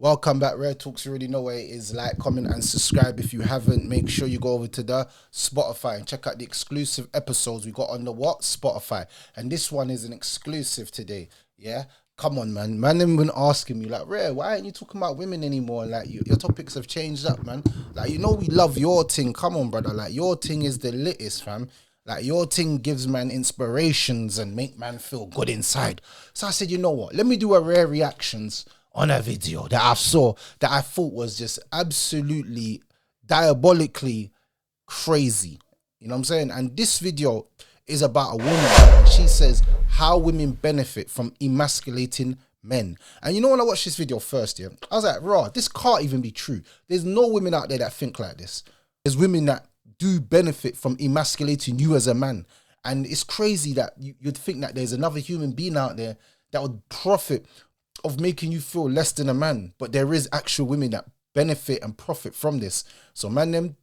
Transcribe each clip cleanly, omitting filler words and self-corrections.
Welcome back, Rare Talks. You already know where it is. Like, comment, and subscribe. If you haven't, make sure you go over to the Spotify and check out the exclusive episodes we got on the Spotify. And this one is an exclusive today. Yeah, come on, man. Man, them been asking me like, Rare, why aren't you talking about women anymore? Like, your topics have changed up, man. Like, we love your thing. Come on, brother. Like, your thing is the littest, fam. Like, your thing gives man inspirations and make man feel good inside. So I said, you know what? Let me do a Rare Reactions on a video that I saw that I thought was just absolutely diabolically crazy. You know what I'm saying? And this video is about a woman. And she says how women benefit from emasculating men. And you know, when I watched this video first, yeah, I was like, raw, this can't even be true. There's no women out there that think like this. There's women that do benefit from emasculating you as a man. And it's crazy that you'd think that there's another human being out there that would profit of making you feel less than a man, but there is actual women that benefit and profit from this. So man, them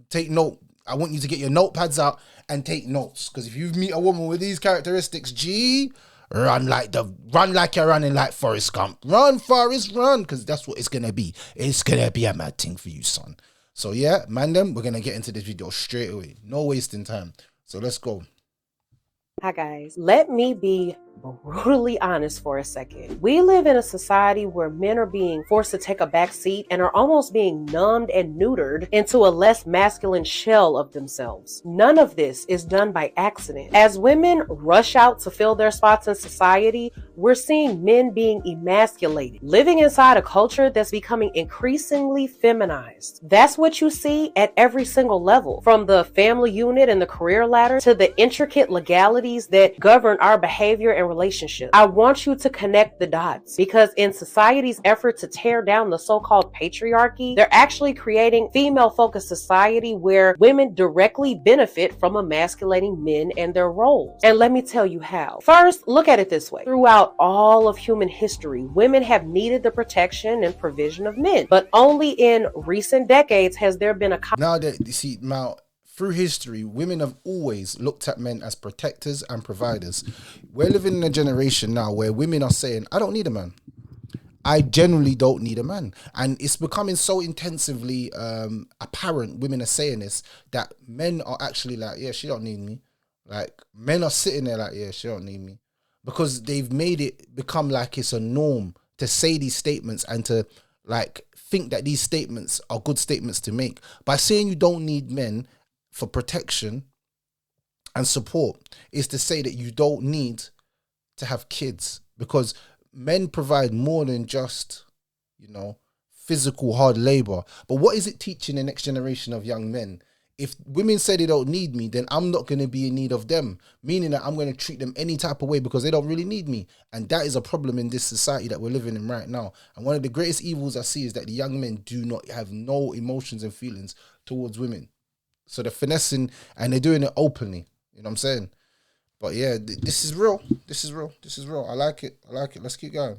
take note. I want you to get your notepads out and take notes, because if you meet a woman with these characteristics, run like you're running like Forrest Gump. Run, Forrest, run, because that's what it's gonna be. It's gonna be a mad thing for you, son. So yeah, man, them we're gonna get into this video straight away. No wasting time. So let's go. Hi guys, let me be brutally honest for a second. We live in a society where men are being forced to take a back seat and are almost being numbed and neutered into a less masculine shell of themselves. None of this is done by accident. As women rush out to fill their spots in society, we're seeing men being emasculated, living inside a culture that's becoming increasingly feminized. That's what you see at every single level, from the family unit and the career ladder to the intricate legalities that govern our behavior and relationships. I want you to connect the dots, because in society's effort to tear down the so-called patriarchy, they're actually creating female-focused society where women directly benefit from emasculating men and their roles. And let me tell you how. First, look at it this way. Throughout all of human history, women have needed the protection and provision of men, but only in recent decades has there been a through history, women have always looked at men as protectors and providers. We're living in a generation now where women are saying, I don't need a man. I generally don't need a man. And it's becoming so intensively apparent, women are saying this, that men are actually like, yeah, she don't need me. Like, men are sitting there like, yeah, she don't need me. Because they've made it become like it's a norm to say these statements and to like think that these statements are good statements to make. By saying you don't need men for protection and support is to say that you don't need to have kids, because men provide more than just, physical hard labor. But what is it teaching the next generation of young men? If women say they don't need me, then I'm not going to be in need of them, meaning that I'm going to treat them any type of way because they don't really need me. And that is a problem in this society that we're living in right now. And one of the greatest evils I see is that the young men do not have no emotions and feelings towards women. So they're finessing and they're doing it openly. You know what I'm saying? But yeah, this is real. This is real. This is real. I like it. I like it. Let's keep going.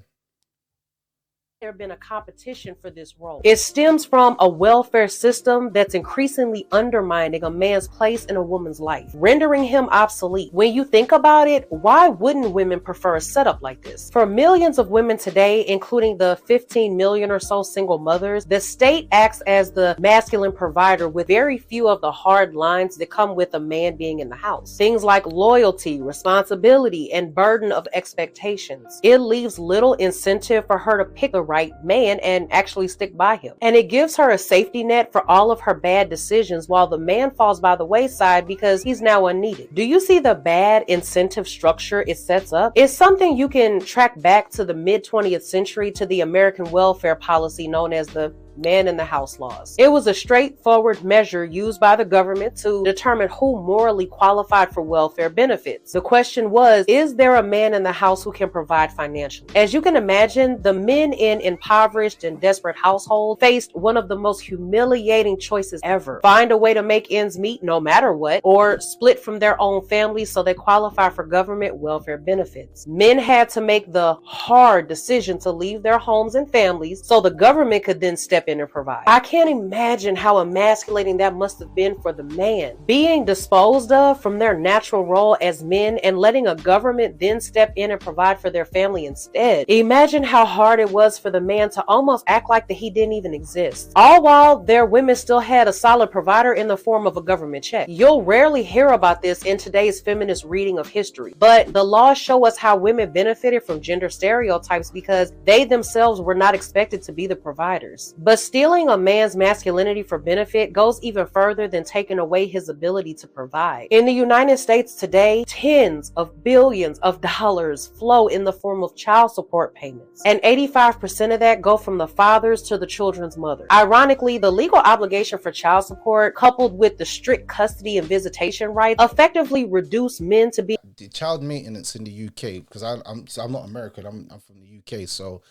There been a competition for this role. It stems from a welfare system that's increasingly undermining a man's place in a woman's life, rendering him obsolete. When you think about it, why wouldn't women prefer a setup like this? For millions of women today, including the 15 million or so single mothers, the state acts as the masculine provider with very few of the hard lines that come with a man being in the house. Things like loyalty, responsibility, and burden of expectations. It leaves little incentive for her to pick the right man and actually stick by him. And it gives her a safety net for all of her bad decisions, while the man falls by the wayside because he's now unneeded. Do you see the bad incentive structure it sets up? It's something you can track back to the mid-20th century, to the American welfare policy known as the man in the house laws. It was a straightforward measure used by the government to determine who morally qualified for welfare benefits. The question was, is there a man in the house who can provide financially? As you can imagine, the men in impoverished and desperate households faced one of the most humiliating choices ever. Find a way to make ends meet no matter what, or split from their own families so they qualify for government welfare benefits. Men had to make the hard decision to leave their homes and families so the government could then step in and provide. I can't imagine how emasculating that must have been for the man. Being disposed of from their natural role as men and letting a government then step in and provide for their family instead. Imagine how hard it was for the man to almost act like that he didn't even exist. All while their women still had a solid provider in the form of a government check. You'll rarely hear about this in today's feminist reading of history, but the laws show us how women benefited from gender stereotypes because they themselves were not expected to be the providers. But stealing a man's masculinity for benefit goes even further than taking away his ability to provide. In the United States today, tens of billions of dollars flow in the form of child support payments, and 85% of that go from the fathers to the children's mother. Ironically, the legal obligation for child support, coupled with the strict custody and visitation rights, effectively reduce men to be the child maintenance in the UK, because I'm not American, I'm from the UK, so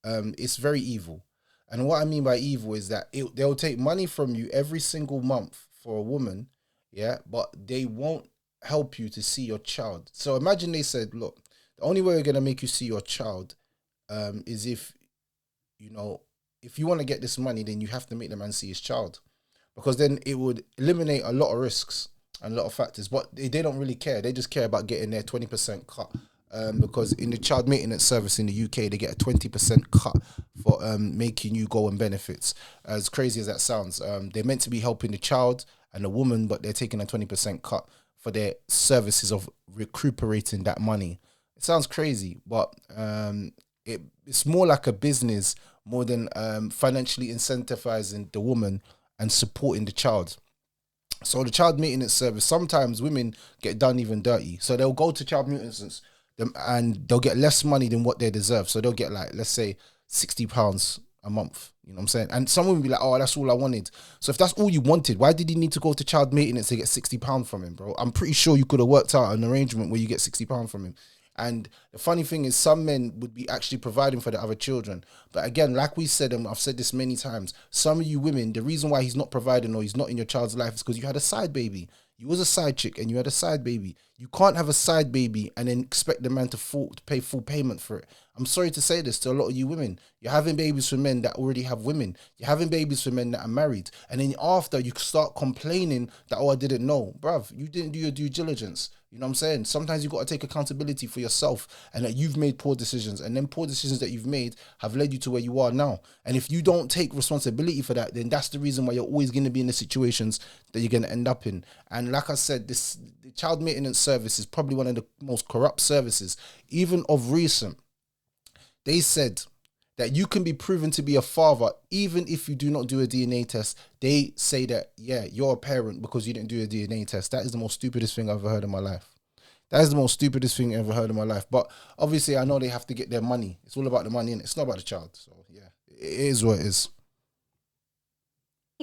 it's very evil. And what I mean by evil is that they'll take money from you every single month for a woman, yeah, but they won't help you to see your child. So imagine they said, look, the only way we're going to make you see your child is if, if you want to get this money, then you have to make the man see his child, because then it would eliminate a lot of risks and a lot of factors. But they don't really care. They just care about getting their 20% cut. Because in the child maintenance service in the UK, they get a 20% cut for making you go on benefits. As crazy as that sounds, they're meant to be helping the child and the woman, but they're taking a 20% cut for their services of recuperating that money. It sounds crazy, but it's more like a business more than financially incentivizing the woman and supporting the child. So the child maintenance service, sometimes women get done even dirty. So they'll go to child maintenance and they'll get less money than what they deserve. So they'll get, like, let's say £60 a month. You know what I'm saying? And someone will be like, oh, that's all I wanted. So if that's all you wanted, why did you need to go to child maintenance to get £60 from him, bro? I'm pretty sure you could have worked out an arrangement where you get £60 from him. And the funny thing is, some men would be actually providing for the other children. But again, like we said, and I've said this many times, some of you women, the reason why he's not providing or he's not in your child's life is because you had a side baby. You was a side chick and you had a side baby. You can't have a side baby and then expect the man to pay full payment for it. I'm sorry to say this to a lot of you women. You're having babies for men that already have women. You're having babies for men that are married. And then after, you start complaining that, oh, I didn't know. Bruv, you didn't do your due diligence. You know what I'm saying? Sometimes you got to take accountability for yourself and that you've made poor decisions. And then poor decisions that you've made have led you to where you are now. And if you don't take responsibility for that, then that's the reason why you're always going to be in the situations that you're going to end up in. And like I said, the child maintenance service is probably one of the most corrupt services. Even of recent, they said that you can be proven to be a father even if you do not do a DNA test. They say that, yeah, you're a parent because you didn't do a DNA test. That is the most stupidest thing I've ever heard in my life. That is the most stupidest thing I've ever heard in my life. But obviously, I know they have to get their money. It's all about the money, and it's not about the child. So, yeah, it is what it is.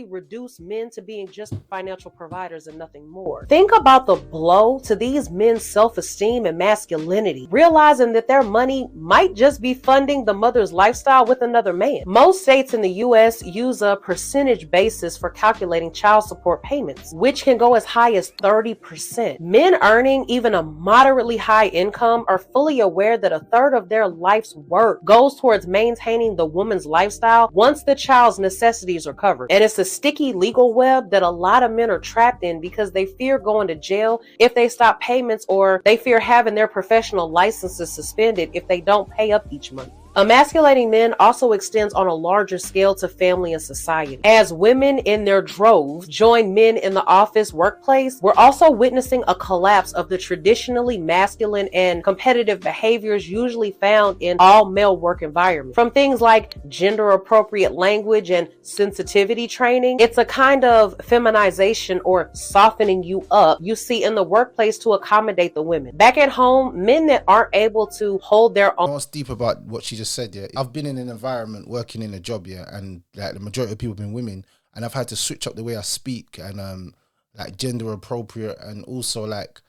Reduce men to being just financial providers and nothing more. Think about the blow to these men's self-esteem and masculinity, realizing that their money might just be funding the mother's lifestyle with another man. Most states in the US use a percentage basis for calculating child support payments, which can go as high as 30%. Men earning even a moderately high income are fully aware that a third of their life's work goes towards maintaining the woman's lifestyle once the child's necessities are covered. And it's a sticky legal web that a lot of men are trapped in because they fear going to jail if they stop payments, or they fear having their professional licenses suspended if they don't pay up each month. Emasculating men also extends on a larger scale to family and society. As women in their droves join men in the office workplace, we're also witnessing a collapse of the traditionally masculine and competitive behaviors usually found in all male work environments. From things like gender appropriate language and sensitivity training, it's a kind of feminization or softening you up you see in the workplace to accommodate the women. Back at home, men that aren't able to hold their own. What's deep about what she just said, yeah, I've been in an environment working in a job, yeah, and like the majority of people have been women, and I've had to switch up the way I speak and like gender appropriate, and also like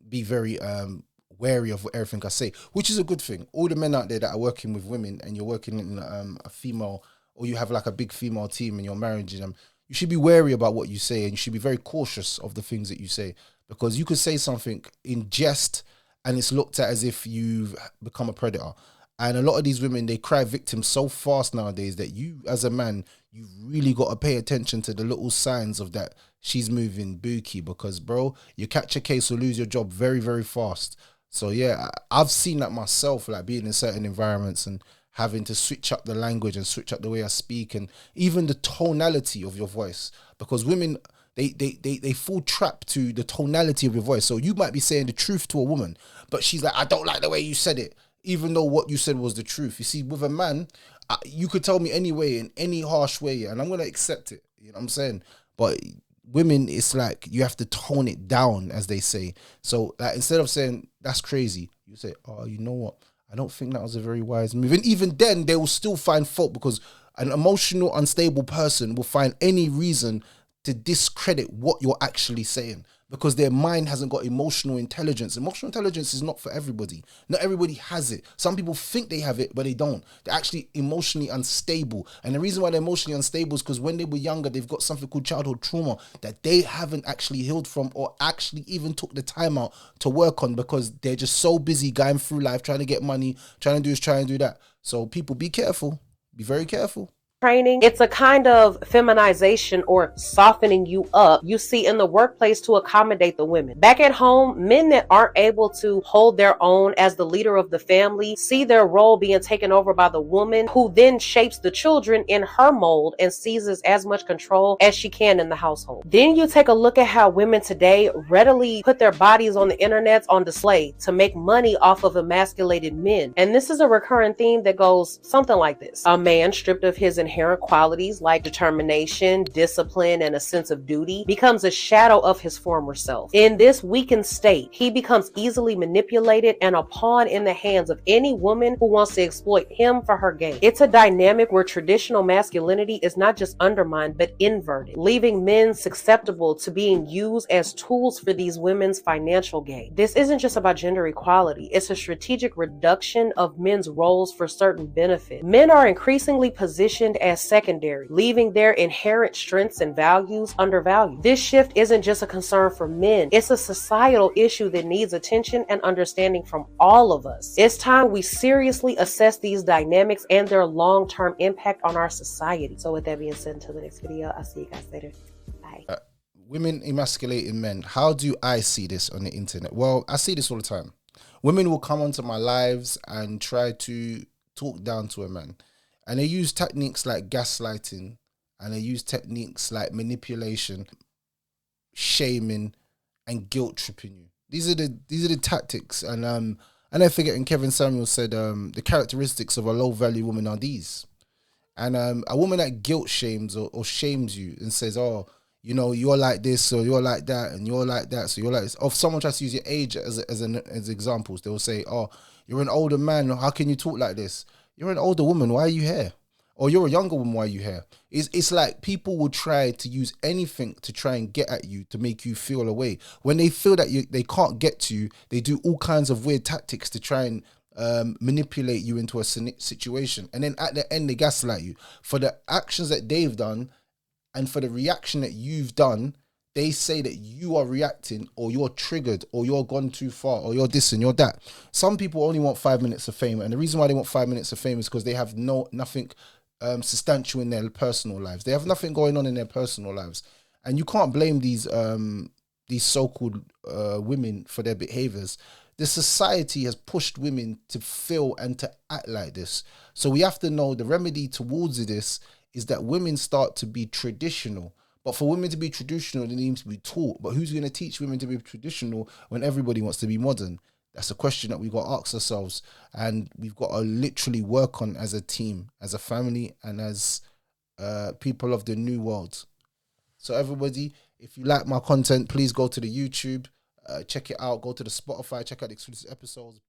be very wary of everything I say, which is a good thing. All the men out there that are working with women, and you're working in a female, or you have like a big female team and you're managing them, you should be wary about what you say, and you should be very cautious of the things that you say, because you could say something in jest and it's looked at as if you've become a predator. And a lot of these women, they cry victim so fast nowadays that you, as a man, you really got to pay attention to the little signs of that she's moving bookie, because, bro, you catch a case or lose your job very, very fast. So, yeah, I've seen that myself, like being in certain environments and having to switch up the language and switch up the way I speak and even the tonality of your voice, because women, they fall trap to the tonality of your voice. So you might be saying the truth to a woman, but she's like, I don't like the way you said it, even though what you said was the truth. You see, with a man, you could tell me any way, in any harsh way, and I'm going to accept it. You know what I'm saying? But women, it's like you have to tone it down, as they say. So like, instead of saying, that's crazy, you say, oh, you know what? I don't think that was a very wise move. And even then, they will still find fault, because an emotional, unstable person will find any reason to discredit what you're actually saying, because their mind hasn't got emotional intelligence. Emotional intelligence is not for everybody. Not everybody has it. Some people think they have it, but they don't. They're actually emotionally unstable. And the reason why they're emotionally unstable is because when they were younger, they've got something called childhood trauma that they haven't actually healed from, or actually even took the time out to work on, because they're just so busy going through life, trying to get money, trying to do this, trying to do that. So people, be careful. Be very careful. Training. It's a kind of feminization or softening you up you see in the workplace to accommodate the women. Back at home, men that aren't able to hold their own as the leader of the family see their role being taken over by the woman, who then shapes the children in her mold and seizes as much control as she can in the household. Then you take a look at how women today readily put their bodies on the internet on display to make money off of emasculated men. And this is a recurring theme that goes something like this. A man stripped of his inherent qualities like determination, discipline, and a sense of duty becomes a shadow of his former self. In this weakened state, he becomes easily manipulated and a pawn in the hands of any woman who wants to exploit him for her gain. It's a dynamic where traditional masculinity is not just undermined but inverted, leaving men susceptible to being used as tools for these women's financial gain. This isn't just about gender equality, it's a strategic reduction of men's roles for certain benefit. Men are increasingly positioned as secondary, leaving their inherent strengths and values undervalued. This shift isn't just a concern for men, it's a societal issue that needs attention and understanding from all of us. It's time we seriously assess these dynamics and their long-term impact on our society. So with that being said, until the next video, I'll see you guys later. Bye. Women emasculating men. How do I see this on the internet? Well, I see this all the time. Women will come onto my lives and try to talk down to a man. And they use techniques like gaslighting, and they use techniques like manipulation, shaming, and guilt tripping you. These are the tactics. And I forget, and Kevin Samuel said the characteristics of a low value woman are these. And a woman that guilt shames or shames you and says, oh, you know, you're like this, or you're like that, and you're like that, so you're like this. Or if someone tries to use your age as examples, they will say, oh, you're an older man, how can you talk like this? You're an older woman, why are you here? Or you're a younger woman, why are you here? It's like people will try to use anything to try and get at you to make you feel a way. When they feel that they can't get to you, they do all kinds of weird tactics to try and manipulate you into a situation. And then at the end, they gaslight you. For the actions that they've done and for the reaction that you've done, they say that you are reacting, or you're triggered, or you're gone too far, or you're this and you're that. Some people only want 5 minutes of fame, and the reason why they want 5 minutes of fame is because they have nothing substantial in their personal lives. They have nothing going on in their personal lives, and you can't blame these so-called women for their behaviors. The society has pushed women to feel and to act like this. So we have to know the remedy towards this is that women start to be traditional. But for women to be traditional, they need to be taught. But who's going to teach women to be traditional when everybody wants to be modern? That's a question that we've got to ask ourselves. And we've got to literally work on as a team, as a family, and as people of the new world. So everybody, if you like my content, please go to the YouTube, check it out. Go to the Spotify, check out the exclusive episodes.